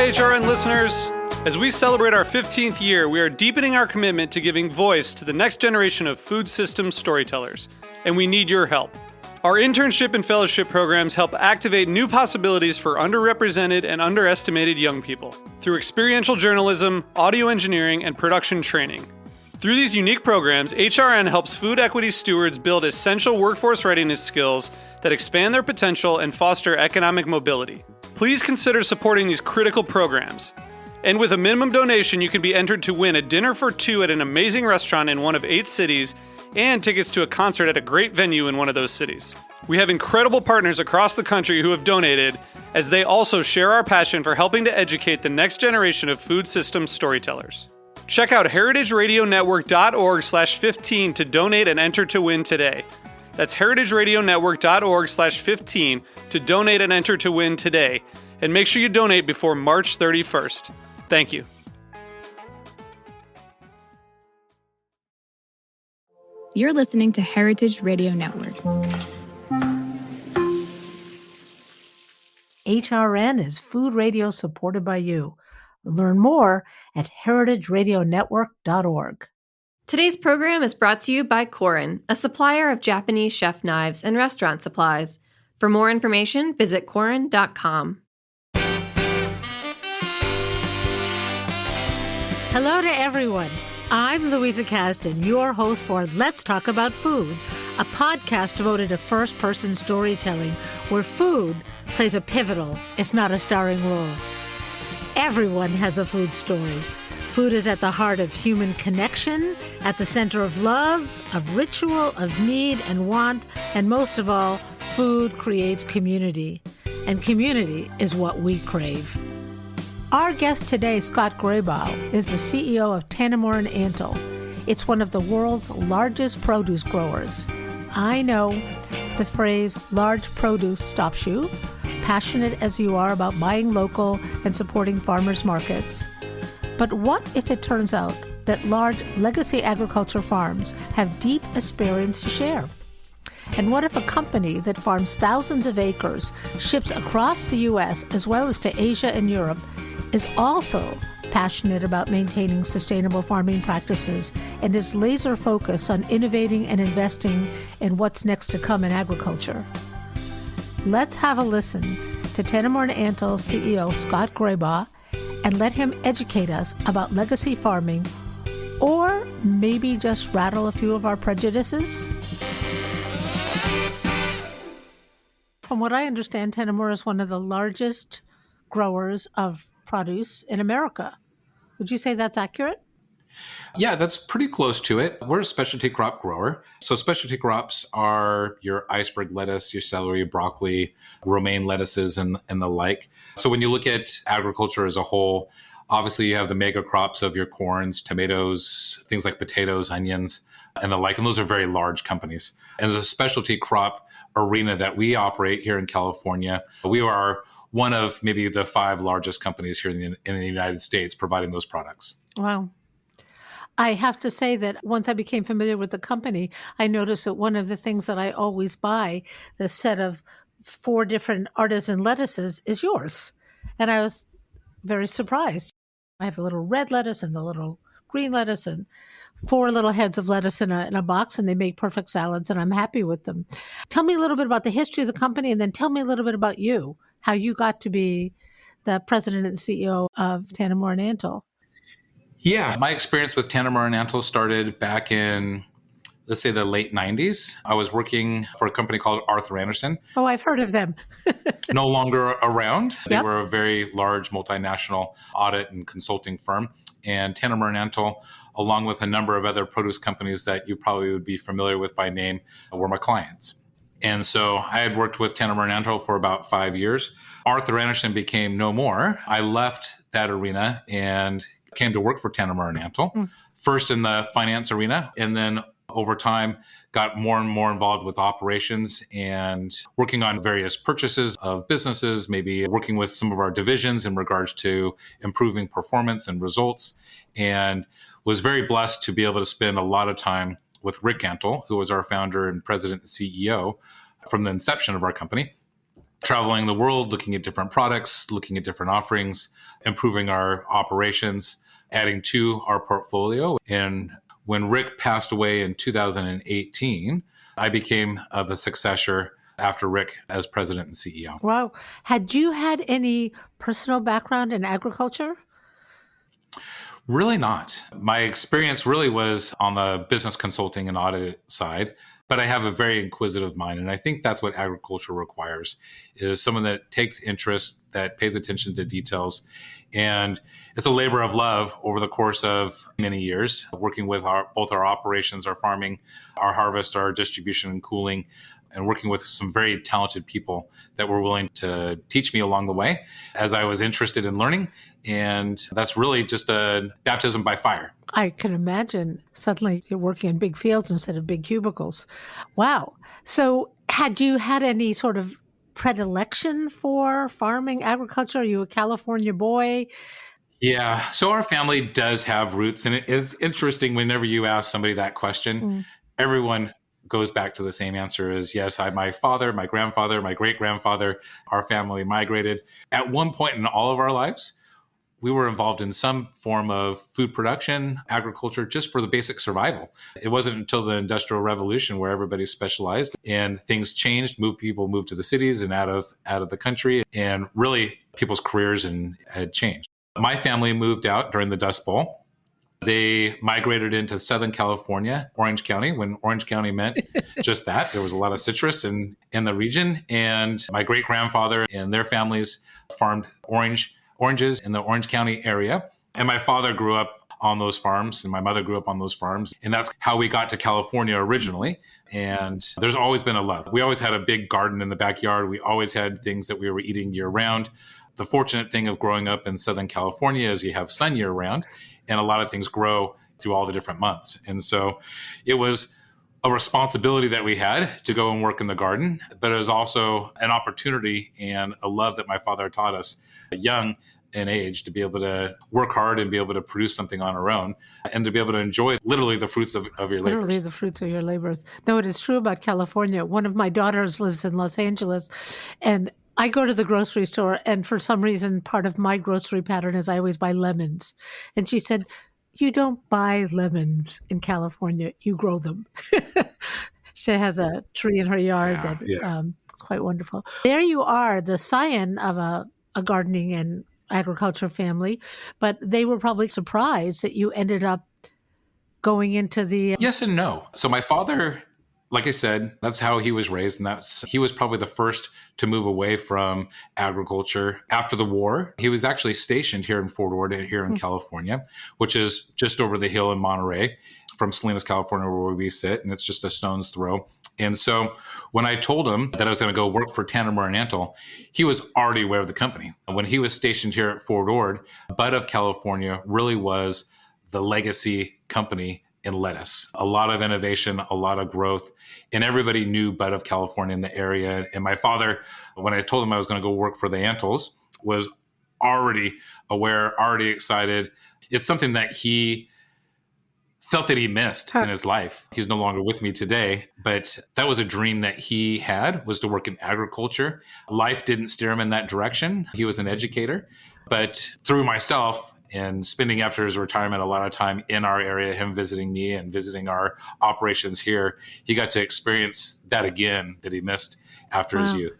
HRN listeners. As we celebrate our 15th year, we are deepening our commitment to giving voice to the next generation of food systems storytellers, and we need your help. Our internship and fellowship programs help activate new possibilities for underrepresented and underestimated young people through experiential journalism, audio engineering, and production training. Through these unique programs, HRN helps food equity stewards build essential workforce readiness skills that expand their potential and foster economic mobility. Please consider supporting these critical programs. And with a minimum donation, you can be entered to win a dinner for two at an amazing restaurant in one of 8 cities and tickets to a concert at a great venue in one of those cities. We have incredible partners across the country who have donated, as they also share our passion for helping to educate the next generation of food systems storytellers. Check out heritageradionetwork.org/15 to donate and enter to win today. That's heritageradionetwork.org/15 to donate and enter to win today. And make sure you donate before March 31st. Thank you. You're listening to Heritage Radio Network. HRN is food radio supported by you. Learn more at heritageradionetwork.org. Today's program is brought to you by Korin, a supplier of Japanese chef knives and restaurant supplies. For more information, visit korin.com. Hello to everyone. I'm Louisa Kasdan, your host for Let's Talk About Food, a podcast devoted to first-person storytelling where food plays a pivotal, if not a starring role. Everyone has a food story. Food is at the heart of human connection, at the center of love, of ritual, of need and want, and most of all, food creates community. And community is what we crave. Our guest today, Scott Grabow, is the CEO of Tanimura & Antle. It's one of the world's largest produce growers. I know the phrase large produce stops you, passionate as you are about buying local and supporting farmers markets. But what if it turns out that large legacy agriculture farms have deep experience to share? And what if a company that farms thousands of acres, ships across the U.S. as well as to Asia and Europe, is also passionate about maintaining sustainable farming practices and is laser focused on innovating and investing in what's next to come in agriculture? Let's have a listen to Tanimura & Antle CEO Scott Grabow and let him educate us about legacy farming, or maybe just rattle a few of our prejudices. From what I understand, Tanimura is one of the largest growers of produce in America. Would you say that's accurate? Yeah, that's pretty close to it. We're a specialty crop grower. So specialty crops are your iceberg lettuce, your celery, broccoli, romaine lettuces, and the like. So when you look at agriculture as a whole, obviously you have the mega crops of your corns, tomatoes, things like potatoes, onions, and the like. And those are very large companies. And the specialty crop arena that we operate here in California, we are one of maybe the 5 largest companies here in the United States providing those products. Wow. I have to say that once I became familiar with the company, I noticed that one of the things that I always buy, the set of 4 different artisan lettuces, is yours. And I was very surprised. I have the little red lettuce and the little green lettuce and 4 little heads of lettuce in a box, and they make perfect salads, and I'm happy with them. Tell me a little bit about the history of the company, and then tell me a little bit about you, how you got to be the president and CEO of Tanimura & Antle. Yeah, my experience with Tanimura & Antle started back in, let's say, the late 90s. I was working for a company called Arthur Andersen. Oh, I've heard of them. No longer around. They Yep. were a very large multinational audit and consulting firm. And Tanimura & Antle, along with a number of other produce companies that you probably would be familiar with by name, were my clients. And so I had worked with Tanimura & Antle for about 5 years. Arthur Andersen became no more. I left that arena and came to work for Tanimura & Antle, first in the finance arena, and then over time got more and more involved with operations and working on various purchases of businesses, maybe working with some of our divisions in regards to improving performance and results, and was very blessed to be able to spend a lot of time with Rick Antle, who was our founder and president and CEO from the inception of our company. traveling the world, looking at different products, looking at different offerings, improving our operations, adding to our portfolio. And when Rick passed away in 2018, I became the successor after Rick as president and CEO. Wow. Had you had any personal background in agriculture? Really not. My experience really was on the business consulting and audit side, but I have a very inquisitive mind. And I think that's what agriculture requires, is someone that takes interest, that pays attention to details. And it's a labor of love over the course of many years, working with both our operations, our farming, our harvest, our distribution and cooling, and working with some very talented people that were willing to teach me along the way as I was interested in learning. And that's really just a baptism by fire. I can imagine suddenly you're working in big fields instead of big cubicles. Wow. So had you had any sort of predilection for farming, agriculture? Are you a California boy? Yeah. So our family does have roots. And it's interesting whenever you ask somebody that question, everyone goes back to the same answer as yes, my father, my grandfather, my great-grandfather, our family migrated. At one point in all of our lives, we were involved in some form of food production, agriculture, just for the basic survival. It wasn't until the Industrial Revolution where everybody specialized and things changed. People moved to the cities and out of the country, and really people's careers had changed. My family moved out during the Dust Bowl. They migrated into Southern California, Orange County, when Orange County meant just that. There was a lot of citrus in the region. And my great-grandfather and their families farmed oranges in the Orange County area. And my father grew up on those farms, and my mother grew up on those farms. And that's how we got to California originally. And there's always been a love. We always had a big garden in the backyard. We always had things that we were eating year-round. The fortunate thing of growing up in Southern California is you have sun year-round, and a lot of things grow through all the different months. And so it was a responsibility that we had to go and work in the garden, but it was also an opportunity and a love that my father taught us young in age to be able to work hard and be able to produce something on our own and to be able to enjoy literally the fruits of your labors. Literally the fruits of your labors. No, it is true about California. One of my daughters lives in Los Angeles, and I go to the grocery store, and for some reason, part of my grocery pattern is I always buy lemons. And she said, "You don't buy lemons in California, you grow them." She has a tree in her yard it's quite wonderful. There you are, the scion of a gardening and agriculture family, but they were probably surprised that you ended up going into the... Yes and no. So my father, like I said, that's how he was raised. And he was probably the first to move away from agriculture after the war. He was actually stationed here in Fort Ord, here in California, which is just over the hill in Monterey from Salinas, California, where we sit. And it's just a stone's throw. And so when I told him that I was going to go work for Tanner Moore & Antle, he was already aware of the company. When he was stationed here at Fort Ord, Bud of California really was the legacy company in lettuce. A lot of innovation, a lot of growth, and everybody knew Bud of California in the area. And my father, when I told him I was going to go work for the Antles, was already aware, already excited. It's something that he felt that he missed in his life. He's no longer with me today, but that was a dream that he had, was to work in agriculture. Life didn't steer him in that direction. He was an educator, but through myself and spending after his retirement a lot of time in our area, him visiting me and visiting our operations here, he got to experience that again that he missed after his youth.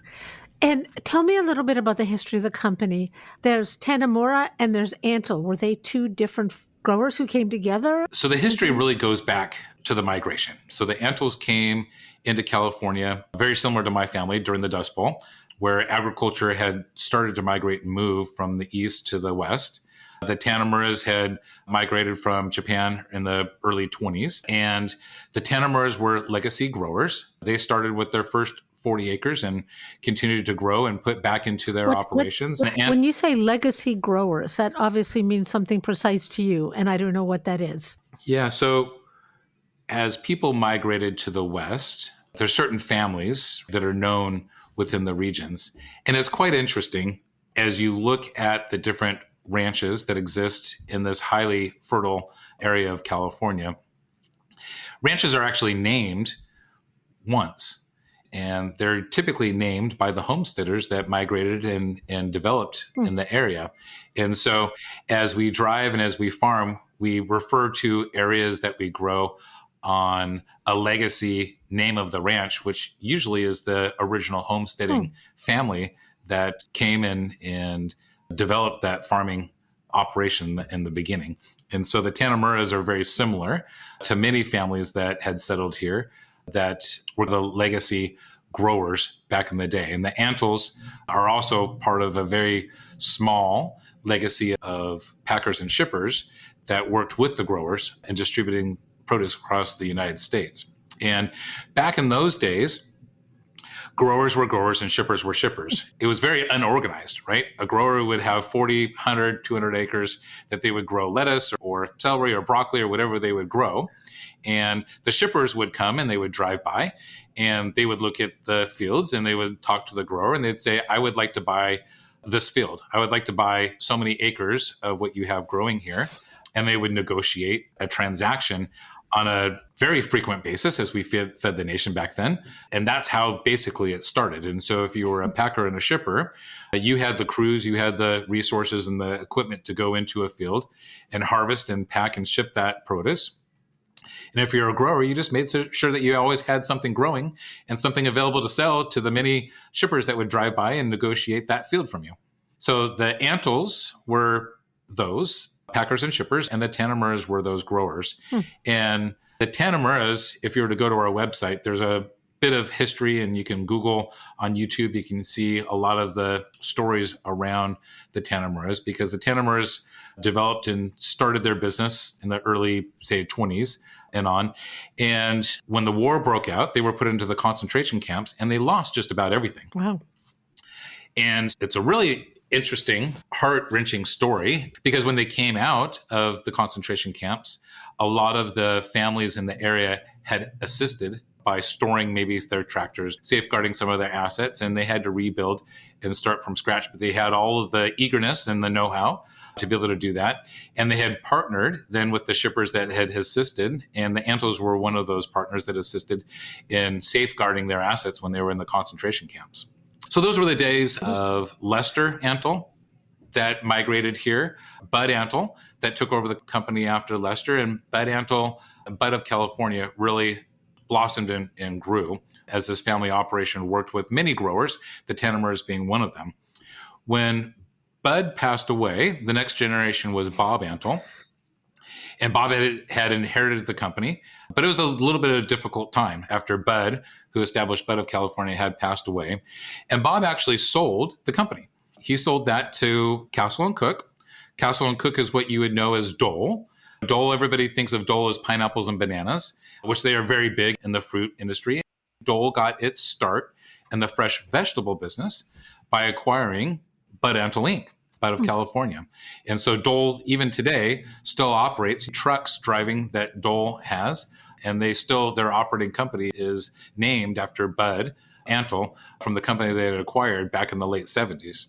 And tell me a little bit about the history of the company. There's Tanamura and there's Antle. Were they two different growers who came together? So the history really goes back to the migration. So the Antles came into California, very similar to my family during the Dust Bowl, where agriculture had started to migrate and move from the east to the west. The Tanamuras had migrated from Japan in the early 20s, and the Tanamuras were legacy growers. They started with their first 40 acres and continued to grow and put back into their operations. When you say legacy growers, that obviously means something precise to you, and I don't know what that is. Yeah, so as people migrated to the west, there's certain families that are known within the regions. And it's quite interesting as you look at the different ranches that exist in this highly fertile area of California. Ranches are actually named once. And they're typically named by the homesteaders that migrated and developed in the area. And so as we drive and as we farm, we refer to areas that we grow on a legacy name of the ranch, which usually is the original homesteading family that came in and developed that farming operation in the beginning. And so the Tannamuras are very similar to many families that had settled here that were the legacy growers back in the day. And the Antles are also part of a very small legacy of packers and shippers that worked with the growers and distributing produce across the United States. And back in those days, growers were growers and shippers were shippers. It was very unorganized, right? A grower would have 40, 100, 200 acres that they would grow lettuce or celery or broccoli or whatever they would grow. And the shippers would come and they would drive by and they would look at the fields and they would talk to the grower and they'd say, I would like to buy this field. I would like to buy so many acres of what you have growing here. And they would negotiate a transaction on a very frequent basis as we fed the nation back then. And that's how basically it started. And so if you were a packer and a shipper, you had the crews, you had the resources and the equipment to go into a field and harvest and pack and ship that produce. And if you're a grower, you just made sure that you always had something growing and something available to sell to the many shippers that would drive by and negotiate that field from you. So the Antles were those packers and shippers, and the Tannamuras were those growers. And the Tannamuras, if you were to go to our website, there's a bit of history and you can Google on YouTube, you can see a lot of the stories around the Tannamuras because the Tannamuras developed and started their business in the early, say, 20s and on. And when the war broke out, they were put into the concentration camps and they lost just about everything. Wow. And it's a really interesting, heart-wrenching story because when they came out of the concentration camps, a lot of the families in the area had assisted by storing maybe their tractors, safeguarding some of their assets, and they had to rebuild and start from scratch. But they had all of the eagerness and the know-how to be able to do that. And they had partnered then with the shippers that had assisted, and the Antles were one of those partners that assisted in safeguarding their assets when they were in the concentration camps. So those were the days of Lester Antle that migrated here, Bud Antle that took over the company after Lester, and Bud Antle, Bud of California, really blossomed and grew as this family operation worked with many growers, the Tannamuras being one of them. When Bud passed away, the next generation was Bob Antle, and Bob had inherited the company, but it was a little bit of a difficult time after Bud, who established Bud of California, had passed away. And Bob actually sold the company. He sold that to Castle & Cooke. Castle & Cooke is what you would know as Dole. Dole, everybody thinks of Dole as pineapples and bananas, which they are very big in the fruit industry. Dole got its start in the fresh vegetable business by acquiring Bud Antle Inc., Bud of California. And so Dole, even today, still operates trucks driving that Dole has. And their operating company is named after Bud Antle from the company they had acquired back in the late 70s.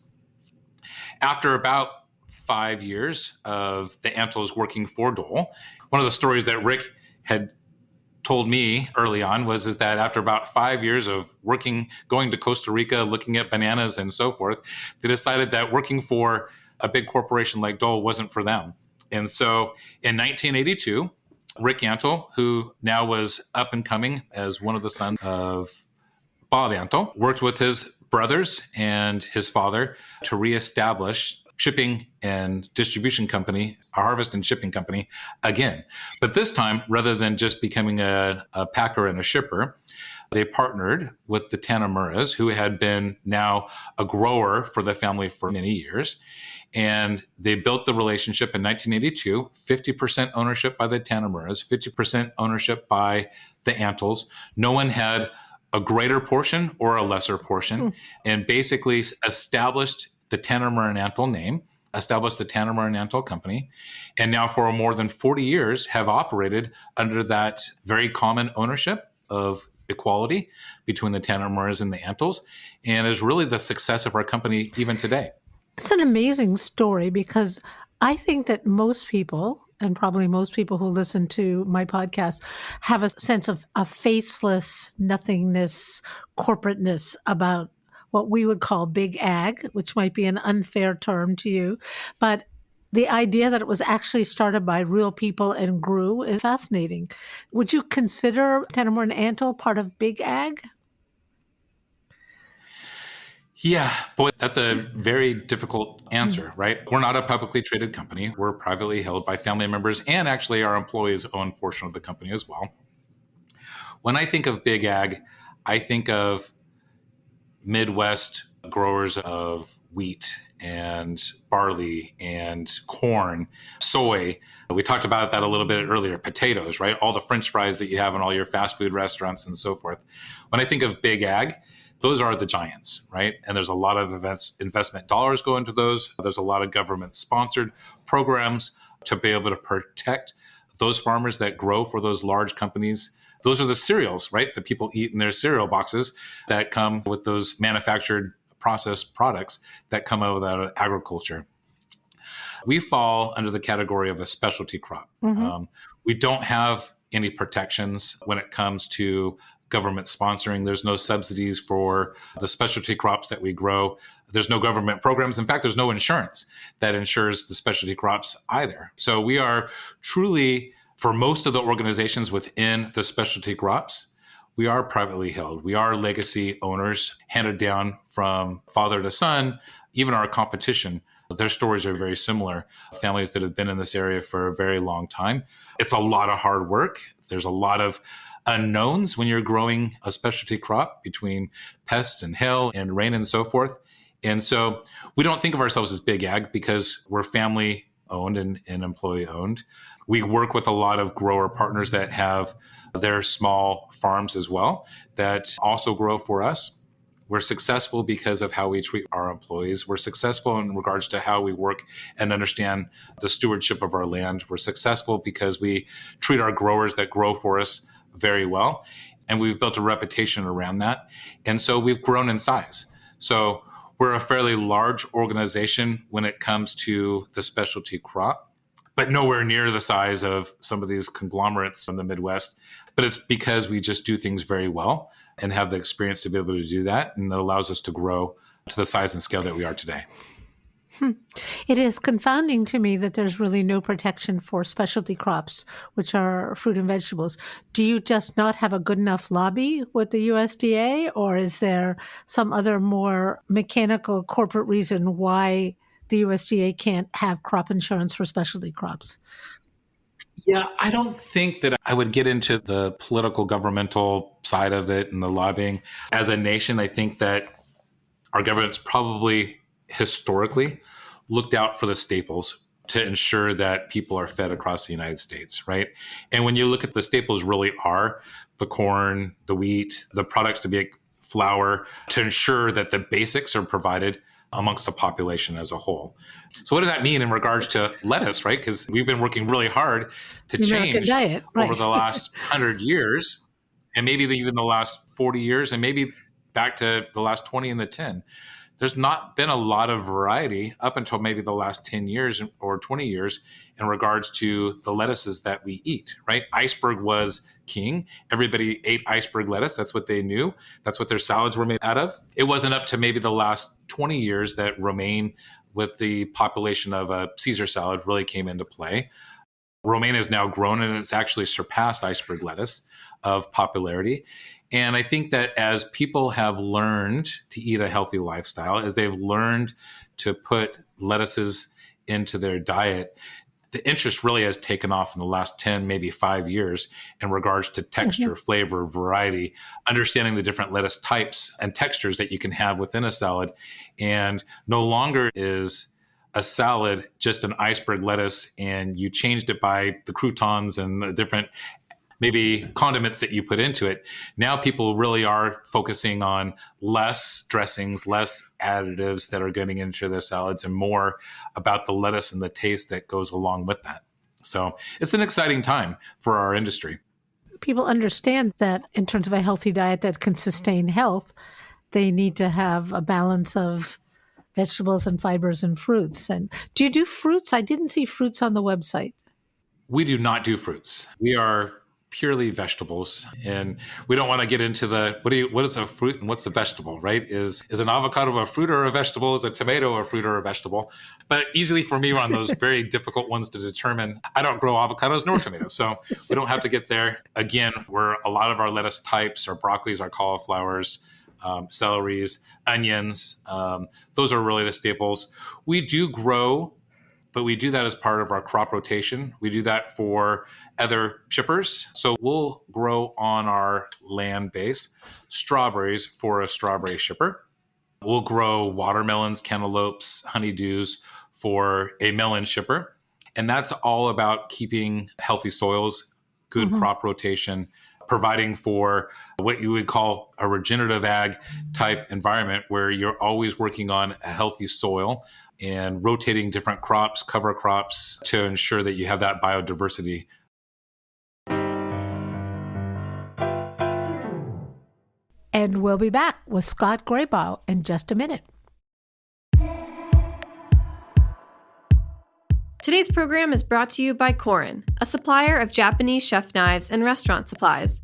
After about 5 years of the Antles working for Dole, one of the stories that Rick had told me early on is that after about 5 years of working, going to Costa Rica, looking at bananas and so forth, they decided that working for a big corporation like Dole wasn't for them. And so in 1982, Rick Antle, who now was up and coming as one of the sons of Bob Antle, worked with his brothers and his father to reestablish shipping and distribution company, a harvest and shipping company again. But this time, rather than just becoming a packer and a shipper, they partnered with the Tannamuras, who had been now a grower for the family for many years. And they built the relationship in 1982, 50% ownership by the Tannamuras, 50% ownership by the Antles. No one had a greater portion or a lesser portion, and basically established the Tannamura and Antle name, established the Tannamura and Antle company, and now for more than 40 years have operated under that very common ownership of equality between the Tannamuras and the Antles, and is really the success of our company even today. It's an amazing story because I think that most people and probably most people who listen to my podcast, have a sense of a faceless nothingness, corporateness about what we would call big ag, which might be an unfair term to you. But the idea that it was actually started by real people and grew is fascinating. Would you consider Tennemer and Antle part of big ag? Yeah, boy, that's a very difficult answer, right? We're not a publicly traded company. We're privately held by family members, and actually our employees own a portion of the company as well. When I think of big ag, I think of Midwest growers of wheat and barley and corn, soy. We talked about that a little bit earlier, potatoes, right? All the French fries that you have in all your fast food restaurants and so forth. When I think of big ag, those are the giants, right? And there's a lot of investment dollars go into those. There's a lot of government-sponsored programs to be able to protect those farmers that grow for those large companies. Those are the cereals, right? That people eat in their cereal boxes that come with those manufactured processed products that come out of agriculture. We fall under the category of a specialty crop. We don't have any protections when it comes to government sponsoring. There's no subsidies for the specialty crops that we grow. There's no government programs. In fact, there's no insurance that insures the specialty crops either. So we are truly, for most of the organizations within the specialty crops, we are privately held. We are legacy owners handed down from father to son. Even our competition, their stories are very similar. Families that have been in this area for a very long time. It's a lot of hard work. There's a lot of unknowns when you're growing a specialty crop between pests and hail and rain and so forth. And so we don't think of ourselves as big ag because we're family owned and employee owned. We work with a lot of grower partners that have their small farms as well that also grow for us. We're successful because of how we treat our employees. We're successful in regards to how we work and understand the stewardship of our land. We're successful because we treat our growers that grow for us very well. And we've built a reputation around that. And so we've grown in size. So we're a fairly large organization when it comes to the specialty crop, but nowhere near the size of some of these conglomerates in the Midwest. But it's because we just do things very well and have the experience to be able to do that. And that allows us to grow to the size and scale that we are today. It is confounding to me that there's really no protection for specialty crops, which are fruit and vegetables. Do you just not have a good enough lobby with the USDA, or is there some other more mechanical corporate reason why the USDA can't have crop insurance for specialty crops? Yeah, I don't think that I would get into the political governmental side of it and the lobbying. As a nation, I think that our government's probably historically looked out for the staples to ensure that people are fed across the United States, right? And when you look at the staples really are the corn, the wheat, the products to make flour, to ensure that the basics are provided amongst the population as a whole. So what does that mean in regards to lettuce, right? Because we've been working really hard to change diet, right, over the last 100 years, and maybe even the last 40 years, and maybe back to the last 20 and the 10. There's not been a lot of variety up until maybe the last 10 years or 20 years in regards to the lettuces that we eat, right? Iceberg was king. Everybody ate iceberg lettuce. That's what they knew. That's what their salads were made out of. It wasn't up to maybe the last 20 years that romaine with the population of a Caesar salad really came into play. Romaine has now grown and it's actually surpassed iceberg lettuce of popularity. And I think that as people have learned to eat a healthy lifestyle, as they've learned to put lettuces into their diet, the interest really has taken off in the last 10, maybe 5 years in regards to texture, flavor, variety, understanding the different lettuce types and textures that you can have within a salad. And no longer is a salad just an iceberg lettuce and you changed it by the croutons and the different maybe condiments that you put into it. Now people really are focusing on less dressings, less additives that are getting into their salads, and more about the lettuce and the taste that goes along with that. So it's an exciting time for our industry. People understand that in terms of a healthy diet that can sustain health, they need to have a balance of vegetables and fibers and fruits. And do you do fruits? I didn't see fruits on the website. We do not do fruits. We are purely vegetables, and we don't want to get into the what is a fruit and what's a vegetable, right? Is an avocado a fruit or a vegetable? Is a tomato a fruit or a vegetable? But easily for me on those very difficult ones to determine. I don't grow avocados nor tomatoes, so we don't have to get there. Again, where a lot of our lettuce types, our broccolis, our cauliflowers, celeries, onions, those are really the staples. We do grow, but we do that as part of our crop rotation. We do that for other shippers. So we'll grow on our land base strawberries for a strawberry shipper. We'll grow watermelons, cantaloupes, honeydews for a melon shipper. And that's all about keeping healthy soils, good crop rotation, providing for what you would call a regenerative ag type environment where you're always working on a healthy soil and rotating different crops, cover crops, to ensure that you have that biodiversity. And we'll be back with Scott Graybaugh in just a minute. Today's program is brought to you by Korin, a supplier of Japanese chef knives and restaurant supplies.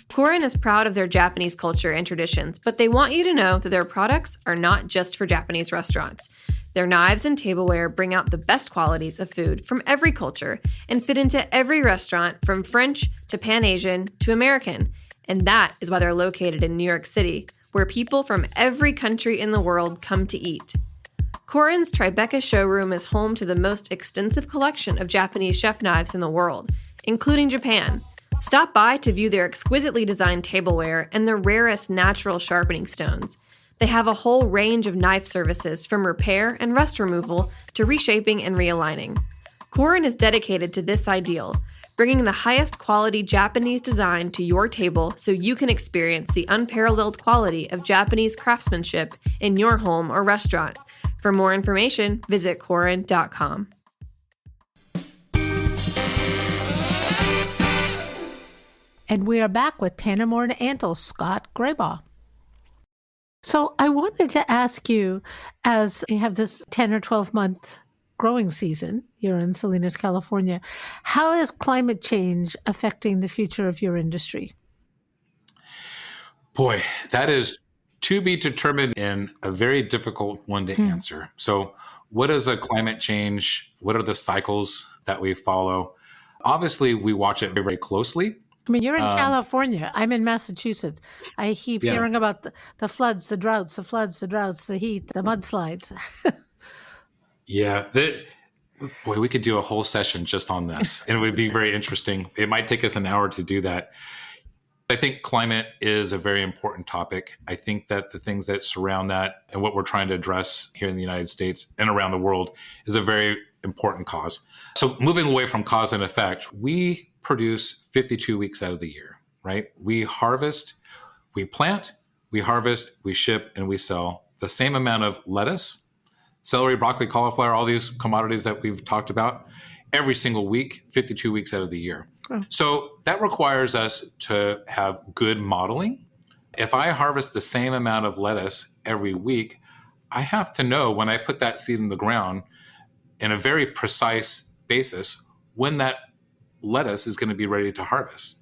Korin is proud of their Japanese culture and traditions, but they want you to know that their products are not just for Japanese restaurants. Their knives and tableware bring out the best qualities of food from every culture and fit into every restaurant from French to Pan-Asian to American. And that is why they're located in New York City, where people from every country in the world come to eat. Korin's Tribeca showroom is home to the most extensive collection of Japanese chef knives in the world, including Japan. Stop by to view their exquisitely designed tableware and the rarest natural sharpening stones. They have a whole range of knife services from repair and rust removal to reshaping and realigning. Korin is dedicated to this ideal, bringing the highest quality Japanese design to your table so you can experience the unparalleled quality of Japanese craftsmanship in your home or restaurant. For more information, visit Korin.com. And we are back with Tanner Moore and Antle Scott Graybaugh. So I wanted to ask you, as you have this 10 or 12 month growing season, you're in Salinas, California, how is climate change affecting the future of your industry? Boy, that is to be determined and a very difficult one to answer. So what is a climate change? What are the cycles that we follow? Obviously, we watch it very, very closely. I mean, you're in California. I'm in Massachusetts. I keep hearing about the floods, the droughts, the heat, the mudslides. Boy, we could do a whole session just on this, and it would be very interesting. It might take us an hour to do that. I think climate is a very important topic. I think that the things that surround that and what we're trying to address here in the United States and around the world is a very important cause. So moving away from cause and effect, we produce 52 weeks out of the year, right? We harvest, we plant, we harvest, we ship, and we sell the same amount of lettuce, celery, broccoli, cauliflower, all these commodities that we've talked about every single week, 52 weeks out of the year. Oh. So that requires us to have good modeling. If I harvest the same amount of lettuce every week, I have to know when I put that seed in the ground in a very precise basis when that lettuce is going to be ready to harvest.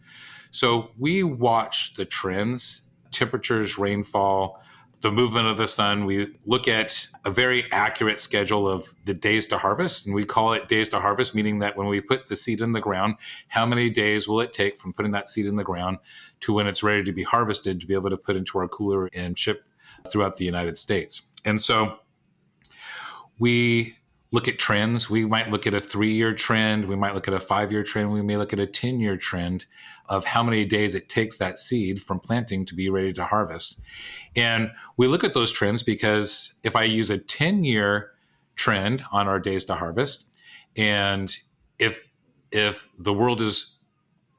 So we watch the trends, temperatures, rainfall, the movement of the sun. We look at a very accurate schedule of the days to harvest, and we call it days to harvest, meaning that when we put the seed in the ground, how many days will it take from putting that seed in the ground to when it's ready to be harvested to be able to put into our cooler and ship throughout the United States. And so we look at trends. We might look at a 3-year trend. We might look at a 5-year trend. We may look at a 10-year trend of how many days it takes that seed from planting to be ready to harvest. And we look at those trends because if I use a 10-year trend on our days to harvest, and if the world is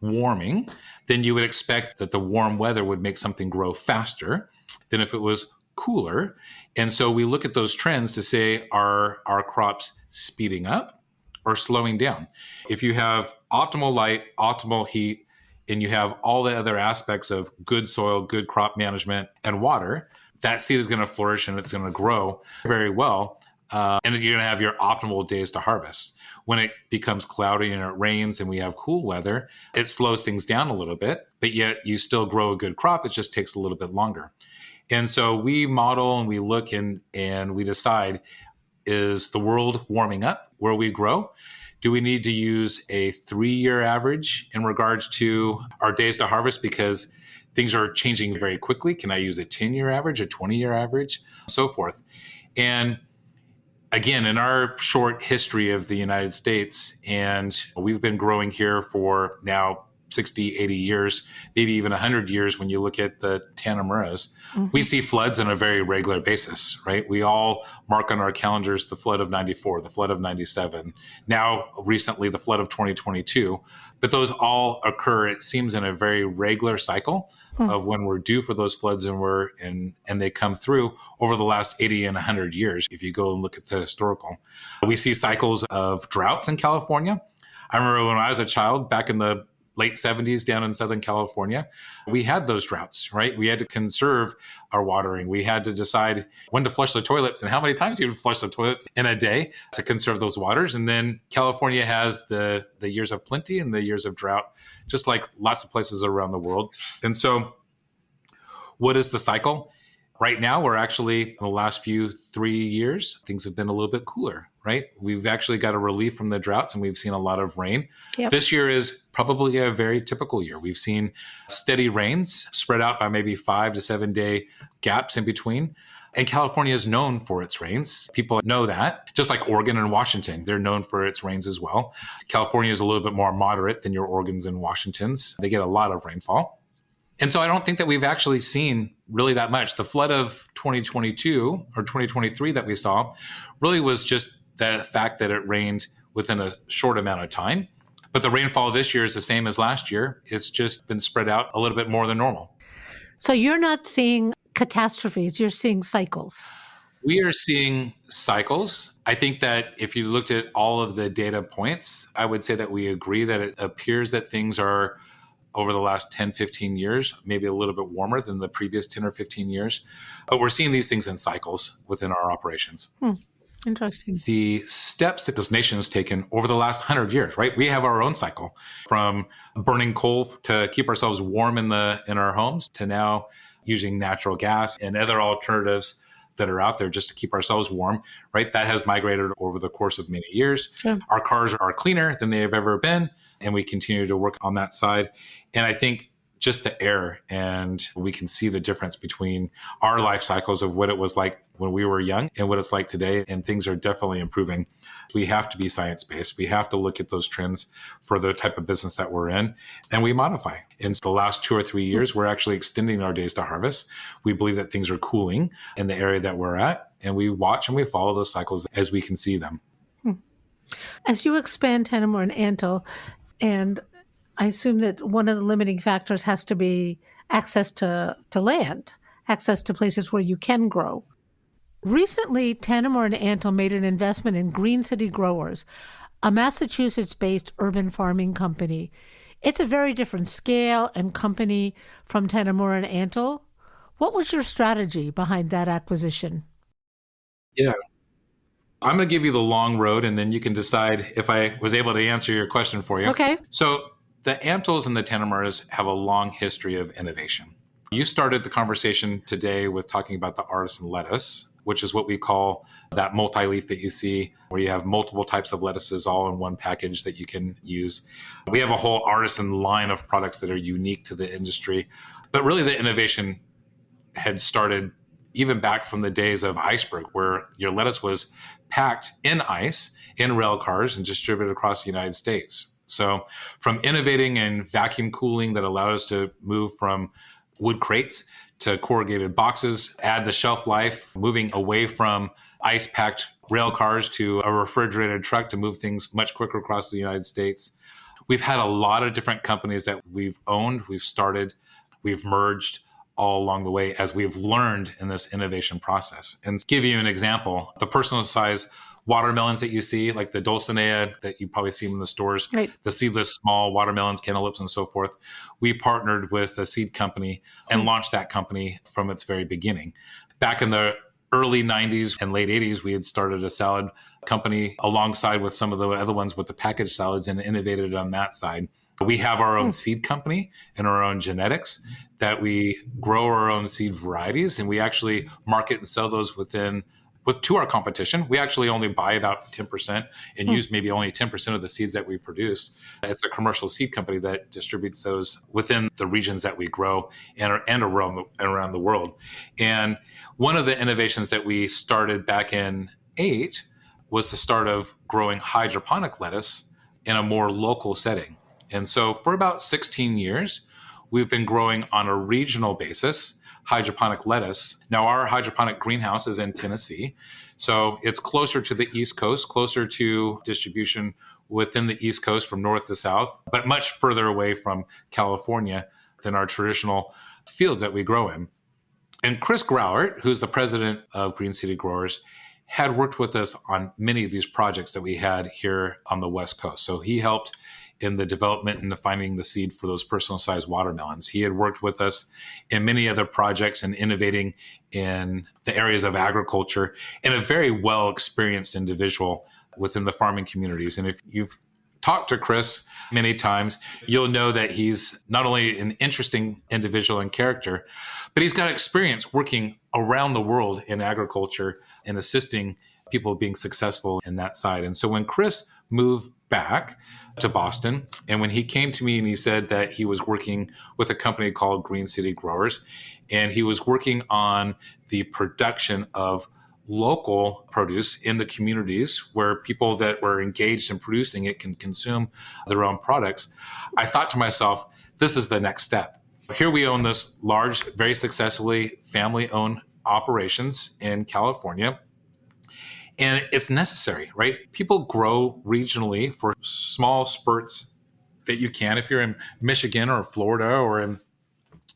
warming, then you would expect that the warm weather would make something grow faster than if it was cooler. And so we look at those trends to say, are our crops speeding up or slowing down? If you have optimal light, optimal heat, and you have all the other aspects of good soil, good crop management, and water, that seed is going to flourish and it's going to grow very well. and you're going to have your optimal days to harvest. When it becomes cloudy and it rains and we have cool weather, it slows things down a little bit, but yet you still grow a good crop. It just takes a little bit longer. And so we model and we look and we decide, is the world warming up where we grow? Do we need to use a 3-year average in regards to our days to harvest because things are changing very quickly? Can I use a 10-year average, a 20-year average, so forth? And again, in our short history of the United States, and we've been growing here for now 60, 80 years, maybe even 100 years when you look at the Tanimura's, we see floods on a very regular basis, right? We all mark on our calendars the flood of 94, the flood of 97, now recently the flood of 2022. But those all occur, it seems, in a very regular cycle of when we're due for those floods and they come through over the last 80 and 100 years. If you go and look at the historical, we see cycles of droughts in California. I remember when I was a child back in the late 70s down in Southern California, we had those droughts, right? We had to conserve our watering. We had to decide when to flush the toilets and how many times you flush the toilets in a day to conserve those waters. And then California has the years of plenty and the years of drought, just like lots of places around the world. And so what is the cycle? Right now, we're actually, in the last 3 years, things have been a little bit cooler, right? We've actually got a relief from the droughts and we've seen a lot of rain. Yep. This year is probably a very typical year. We've seen steady rains spread out by maybe 5 to 7 day gaps in between. And California is known for its rains. People know that, just like Oregon and Washington, they're known for its rains as well. California is a little bit more moderate than your Oregons and Washingtons. They get a lot of rainfall. And so I don't think that we've actually seen really that much. The flood of 2022 or 2023 that we saw really was just the fact that it rained within a short amount of time. But the rainfall this year is the same as last year. It's just been spread out a little bit more than normal. So you're not seeing catastrophes, you're seeing cycles. We are seeing cycles. I think that if you looked at all of the data points, I would say that we agree that it appears that things are, over the last 10, 15 years, maybe a little bit warmer than the previous 10 or 15 years. But we're seeing these things in cycles within our operations. Interesting. The steps that this nation has taken over the last 100 years, right? We have our own cycle, from burning coal to keep ourselves warm in our homes to now using natural gas and other alternatives that are out there just to keep ourselves warm, right? That has migrated over the course of many years. Sure. Our cars are cleaner than they have ever been, and we continue to work on that side. And I think just the air, and we can see the difference between our life cycles of what it was like when we were young and what it's like today, and things are definitely improving. We have to be science-based. We have to look at those trends for the type of business that we're in, and we modify. In the last 2 or 3 years, we're actually extending our days to harvest. We believe that things are cooling in the area that we're at, and we watch and we follow those cycles as we can see them. As you expand Tanimura and Antle, and I assume that one of the limiting factors has to be access to land, access to places where you can grow. Recently, Tanimura and Antle made an investment in Green City Growers, a Massachusetts-based urban farming company. It's a very different scale and company from Tanimura and Antle. What was your strategy behind that acquisition? Yeah. I'm going to give you the long road, and then you can decide if I was able to answer your question for you. Okay. So the Antles and the Tanimuras have a long history of innovation. You started the conversation today with talking about the artisan lettuce, which is what we call that multi-leaf that you see, where you have multiple types of lettuces all in one package that you can use. We have a whole artisan line of products that are unique to the industry. But really the innovation had started even back from the days of iceberg, where your lettuce was packed in ice in rail cars and distributed across the United States. So from innovating and vacuum cooling that allowed us to move from wood crates to corrugated boxes, add the shelf life, moving away from ice-packed rail cars to a refrigerated truck to move things much quicker across the United States. We've had a lot of different companies that we've owned, we've started, we've merged all along the way as we've learned in this innovation process. And to give you an example, the personal size watermelons that you see, like the Dulcinea that you probably see in the stores, right, the seedless small watermelons, cantaloupes, and so forth, we partnered with a seed company and launched that company from its very beginning. Back in the early 90s and late 80s, we had started a salad company alongside with some of the other ones with the packaged salads and innovated on that side. We have our own seed company and our own genetics that we grow our own seed varieties, and we actually market and sell those to our competition. We actually only buy about 10% and use maybe only 10% of the seeds that we produce. It's a commercial seed company that distributes those within the regions that we grow and around the world. And one of the innovations that we started back in 2008 was the start of growing hydroponic lettuce in a more local setting. And so for about 16 years, we've been growing on a regional basis hydroponic lettuce. Now, our hydroponic greenhouse is in Tennessee, so it's closer to the East Coast, closer to distribution within the East Coast from north to south, but much further away from California than our traditional fields that we grow in. And Chris Grauert, who's the president of Green City Growers, had worked with us on many of these projects that we had here on the West Coast. So he helped in the development and finding the seed for those personal sized watermelons. He had worked with us in many other projects and innovating in the areas of agriculture, and a very well experienced individual within the farming communities. And if you've talked to Chris many times, you'll know that he's not only an interesting individual and character, but he's got experience working around the world in agriculture and assisting people being successful in that side. And so when Chris moved back to Boston, and when he came to me and he said that he was working with a company called Green City Growers, and he was working on the production of local produce in the communities where people that were engaged in producing it can consume their own products, I thought to myself, this is the next step. Here we own this large, very successfully family-owned operations in California. And it's necessary, right? People grow regionally for small spurts that you can. If you're in Michigan or Florida or in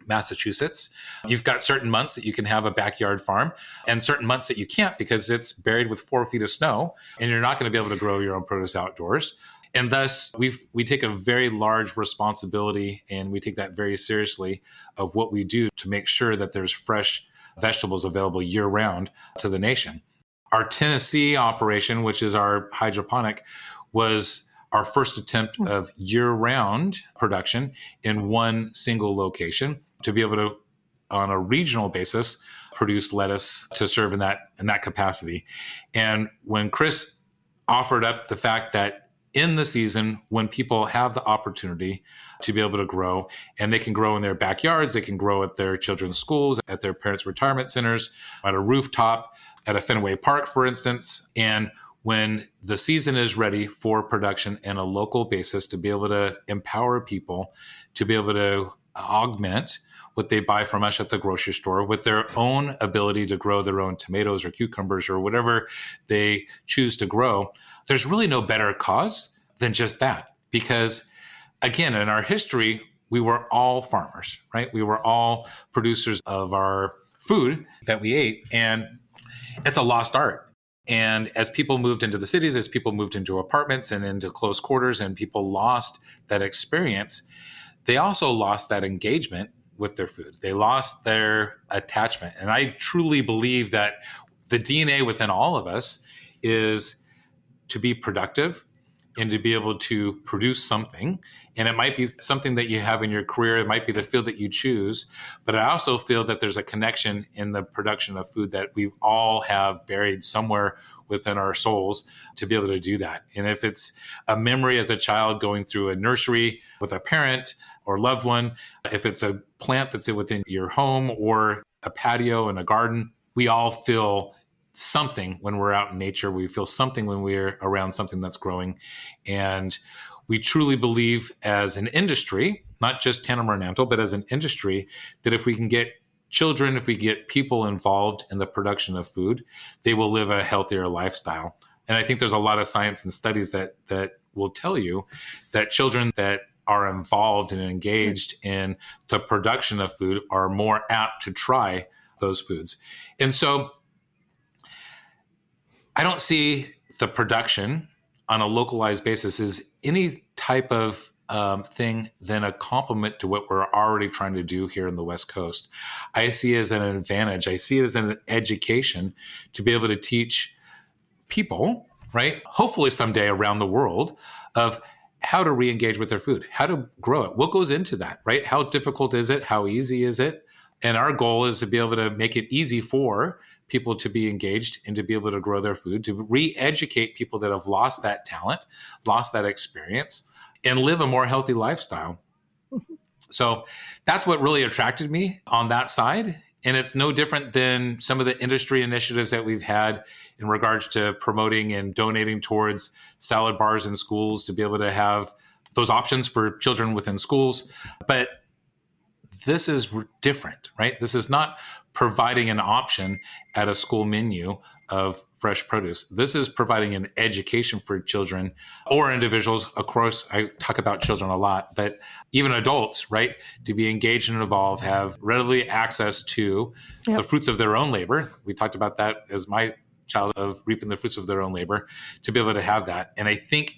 Massachusetts, you've got certain months that you can have a backyard farm and certain months that you can't because it's buried with 4 feet of snow and you're not going to be able to grow your own produce outdoors. And thus, we take a very large responsibility, and we take that very seriously of what we do to make sure that there's fresh vegetables available year-round to the nation. Our Tennessee operation, which is our hydroponic, was our first attempt of year-round production in one single location to be able to, on a regional basis, produce lettuce to serve in that capacity. And when Chris offered up the fact that in the season, when people have the opportunity to be able to grow, and they can grow in their backyards, they can grow at their children's schools, at their parents' retirement centers, at a rooftop, at a Fenway Park, for instance. And when the season is ready for production in a local basis, to be able to empower people to be able to augment what they buy from us at the grocery store with their own ability to grow their own tomatoes or cucumbers or whatever they choose to grow, there's really no better cause than just that. Because again, in our history, we were all farmers, right? We were all producers of our food that we ate, and it's a lost art. And as people moved into the cities, as people moved into apartments and into close quarters, and people lost that experience, they also lost that engagement with their food. They lost their attachment. And I truly believe that the DNA within all of us is to be productive and to be able to produce something. And it might be something that you have in your career. It might be the field that you choose. But I also feel that there's a connection in the production of food that we all have buried somewhere within our souls to be able to do that. And if it's a memory as a child going through a nursery with a parent or loved one, if it's a plant that's within your home or a patio and a garden, we all feel something when we're out in nature. We feel something when we're around something that's growing. And we truly believe as an industry, not just Tandem or Nantel, but as an industry, that if we can get children, if we get people involved in the production of food, they will live a healthier lifestyle. And I think there's a lot of science and studies that will tell you that children that are involved and engaged in the production of food are more apt to try those foods. And so I don't see the production on a localized basis as any type of thing than a compliment to what we're already trying to do here in the West Coast. I see it as an advantage. I see it as an education to be able to teach people, right? Hopefully someday around the world, of how to re-engage with their food, how to grow it, what goes into that, right? How difficult is it? How easy is it? And our goal is to be able to make it easy for people to be engaged and to be able to grow their food, to re-educate people that have lost that talent, lost that experience, and live a more healthy lifestyle. So that's what really attracted me on that side. And it's no different than some of the industry initiatives that we've had in regards to promoting and donating towards salad bars in schools to be able to have those options for children within schools. But this is different, right? This is not providing an option at a school menu of fresh produce. This is providing an education for children or individuals. Of course, I talk about children a lot, but even adults, right? To be engaged and involved, have readily access to the fruits of their own labor. We talked about that as my child, of reaping the fruits of their own labor, to be able to have that. And I think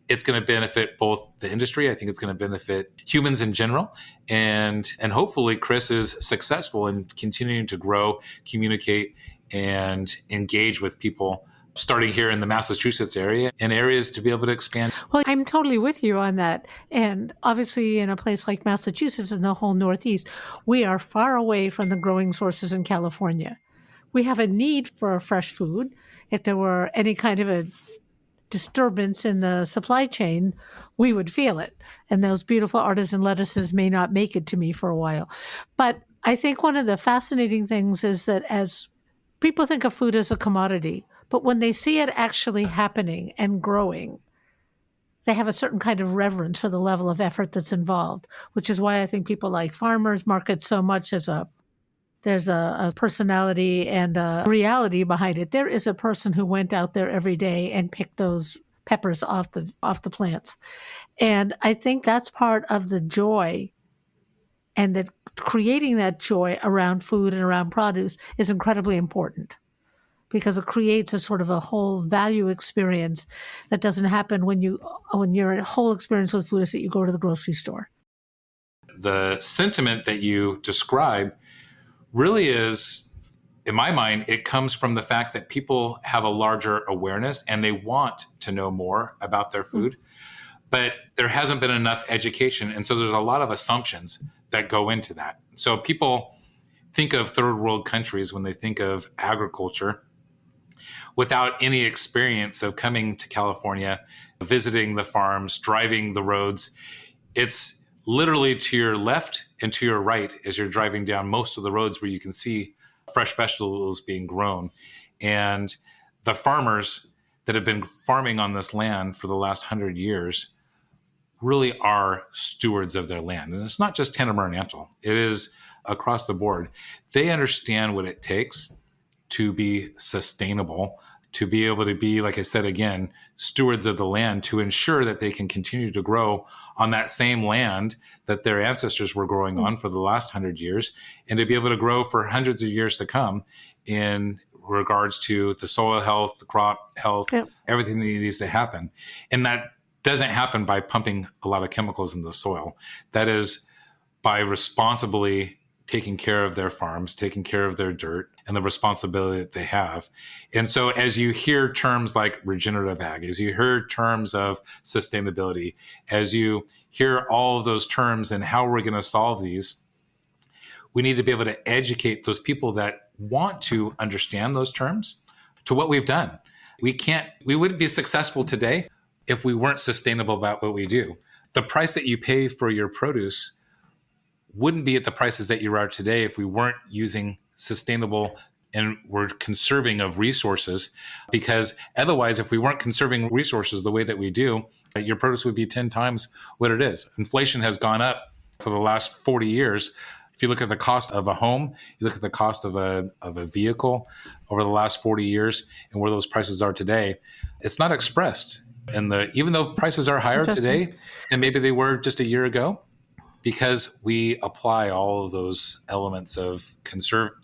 it's going to benefit both the industry. I think it's going to benefit humans in general. And hopefully Chris is successful in continuing to grow, communicate, and engage with people, starting here in the Massachusetts area and areas to be able to expand. Well, I'm totally with you on that. And obviously in a place like Massachusetts and the whole Northeast, we are far away from the growing sources in California. We have a need for fresh food. If there were any kind of a disturbance in the supply chain, we would feel it. And those beautiful artisan lettuces may not make it to me for a while. But I think one of the fascinating things is that as people think of food as a commodity, but when they see it actually happening and growing, they have a certain kind of reverence for the level of effort that's involved, which is why I think people like farmers market so much. There's a personality and a reality behind it. There is a person who went out there every day and picked those peppers off the plants. And I think that's part of the joy, and that creating that joy around food and around produce is incredibly important, because it creates a sort of a whole value experience that doesn't happen when your whole experience with food is that you go to the grocery store. The sentiment that you describe really is, in my mind, it comes from the fact that people have a larger awareness and they want to know more about their food, but there hasn't been enough education. And so there's a lot of assumptions that go into that. So people think of third world countries when they think of agriculture without any experience of coming to California, visiting the farms, driving the roads. It's literally to your left and to your right as you're driving down most of the roads where you can see fresh vegetables being grown. And the farmers that have been farming on this land for the last 100 years really are stewards of their land. And it's not just Tanner Marinantal. It is across the board. They understand what it takes to be sustainable, to be able to be, like I said again, stewards of the land, to ensure that they can continue to grow on that same land that their ancestors were growing on for the last 100 years, and to be able to grow for hundreds of years to come in regards to the soil health, the crop health, everything that needs to happen. And that doesn't happen by pumping a lot of chemicals in the soil. That is by responsibly taking care of their farms, taking care of their dirt, and the responsibility that they have. And so as you hear terms like regenerative ag, as you hear terms of sustainability, as you hear all of those terms and how we're going to solve these, we need to be able to educate those people that want to understand those terms to what we've done. We wouldn't be successful today if we weren't sustainable about what we do. The price that you pay for your produce wouldn't be at the prices that you are today if we weren't using sustainable and we're conserving of resources. Because otherwise, if we weren't conserving resources the way that we do, your produce would be 10 times what it is. Inflation has gone up for the last 40 years. If you look at the cost of a home, you look at the cost of a vehicle over the last 40 years and where those prices are today, it's not expressed. And even though prices are higher today than maybe they were just a year ago, because we apply all of those elements of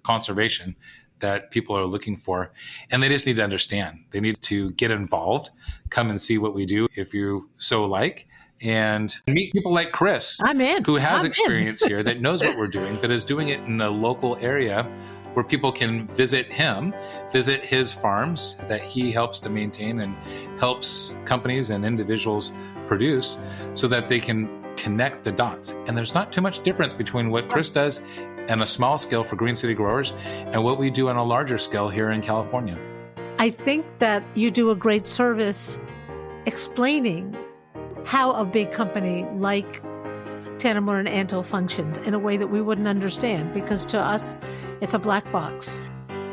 conservation that people are looking for. And they just need to understand. They need to get involved, come and see what we do if you so like, and meet people like Chris, I'm in. who has I'm in. experience here, that knows what we're doing, that is doing it in a local area where people can visit him, visit his farms that he helps to maintain and helps companies and individuals produce so that they can connect the dots. And there's not too much difference between what Chris does on a small scale for Green City growers and what we do on a larger scale here in California. I think that you do a great service explaining how a big company like Tanner Moore & Antle functions in a way that we wouldn't understand, because to us, it's a black box.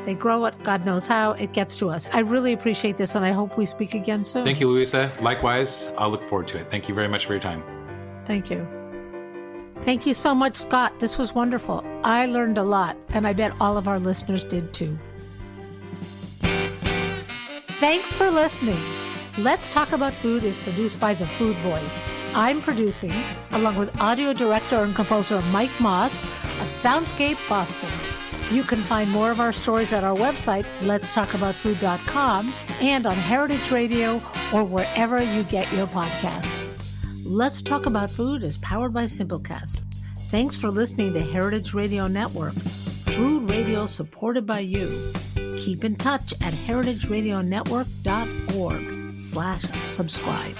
They grow it, God knows how, it gets to us. I really appreciate this, and I hope we speak again soon. Thank you, Louisa. Likewise, I'll look forward to it. Thank you very much for your time. Thank you. Thank you so much, Scott. This was wonderful. I learned a lot, and I bet all of our listeners did too. Thanks for listening. Let's Talk About Food is produced by The Food Voice. I'm producing, along with audio director and composer Mike Moss of Soundscape Boston. You can find more of our stories at our website, letstalkaboutfood.com, and on Heritage Radio or wherever you get your podcasts. Let's Talk About Food is powered by Simplecast. Thanks for listening to Heritage Radio Network, food radio supported by you. Keep in touch at heritageradionetwork.org/subscribe.